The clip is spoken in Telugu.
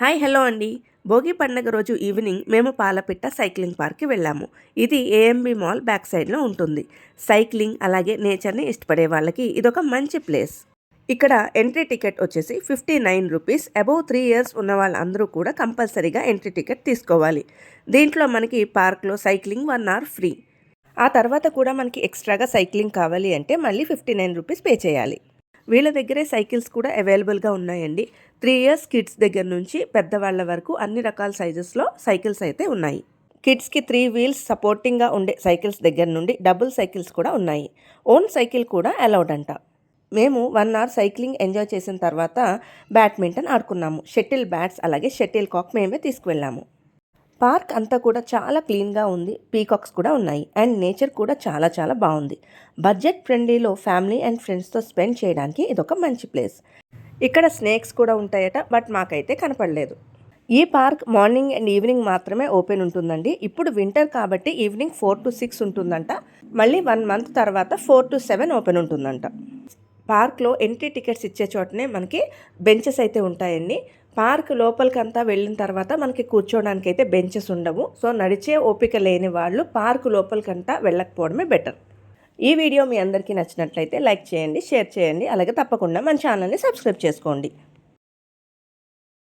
హాయ్ హలో అండి. భోగి పండగ రోజు ఈవినింగ్ మేము పాలపిట్ట సైక్లింగ్ పార్క్కి వెళ్ళాము. ఇది ఏఎంబి మాల్ బ్యాక్ సైడ్లో ఉంటుంది. సైక్లింగ్ అలాగే నేచర్ని ఇష్టపడే వాళ్ళకి ఇదొక మంచి ప్లేస్. ఇక్కడ ఎంట్రీ టికెట్ వచ్చేసి 59 రూపీస్. అబౌవ్ 3 ఇయర్స్ ఉన్న వాళ్ళందరూ కూడా కంపల్సరీగా ఎంట్రీ టికెట్ తీసుకోవాలి. దీంట్లో మనకి పార్క్లో సైక్లింగ్ 1 అవర్ ఫ్రీ. ఆ తర్వాత కూడా మనకి ఎక్స్ట్రాగా సైక్లింగ్ కావాలి అంటే మళ్ళీ 59 రూపీస్ పే చేయాలి. వీళ్ళ దగ్గరే సైకిల్స్ కూడా అవైలబుల్గా ఉన్నాయండి. 3 ఇయర్స్ కిడ్స్ దగ్గర నుంచి పెద్దవాళ్ళ వరకు అన్ని రకాల సైజెస్లో సైకిల్స్ అయితే ఉన్నాయి. కిడ్స్కి 3 వీల్స్ సపోర్టింగ్గా ఉండే సైకిల్స్ దగ్గర నుండి డబుల్ సైకిల్స్ కూడా ఉన్నాయి. ఓన్ సైకిల్ కూడా అలౌడ్ అంట. మేము 1 అవర్ సైక్లింగ్ ఎంజాయ్ చేసిన తర్వాత బ్యాడ్మింటన్ ఆడుకున్నాము. షటిల్ బ్యాట్స్ అలాగే షటిల్ కాక్ మేమే తీసుకువెళ్ళాము. పార్క్ అంతా కూడా చాలా క్లీన్గా ఉంది. పీకాక్స్ కూడా ఉన్నాయి అండ్ నేచర్ కూడా చాలా చాలా బాగుంది. బడ్జెట్ ఫ్రెండ్లీలో ఫ్యామిలీ అండ్ ఫ్రెండ్స్తో స్పెండ్ చేయడానికి ఇదొక మంచి ప్లేస్. ఇక్కడ స్నేక్స్ కూడా ఉంటాయట, బట్ మాకైతే కనపడలేదు. ఈ పార్క్ మార్నింగ్ అండ్ ఈవినింగ్ మాత్రమే ఓపెన్ ఉంటుందండి. ఇప్పుడు వింటర్ కాబట్టి ఈవినింగ్ 4 to 6 ఉంటుందంట. మళ్ళీ 1 మంత్ తర్వాత 4 to 7 ఓపెన్ ఉంటుందంట. పార్క్లో ఎంట్రీ టికెట్స్ ఇచ్చే చోటనే మనకి బెంచెస్ అయితే ఉంటాయండి. పార్క్ లోపలికంతా వెళ్ళిన తర్వాత మనకి కూర్చోడానికి అయితే బెంచెస్ ఉండవు. సో నడిచే ఓపిక లేని వాళ్ళు పార్క్ లోపలికంతా వెళ్ళకపోవడమే బెటర్. ఈ వీడియో మీ అందరికీ నచ్చినట్లయితే లైక్ చేయండి, షేర్ చేయండి, అలాగే తప్పకుండా మన ఛానల్ని సబ్స్క్రైబ్ చేసుకోండి.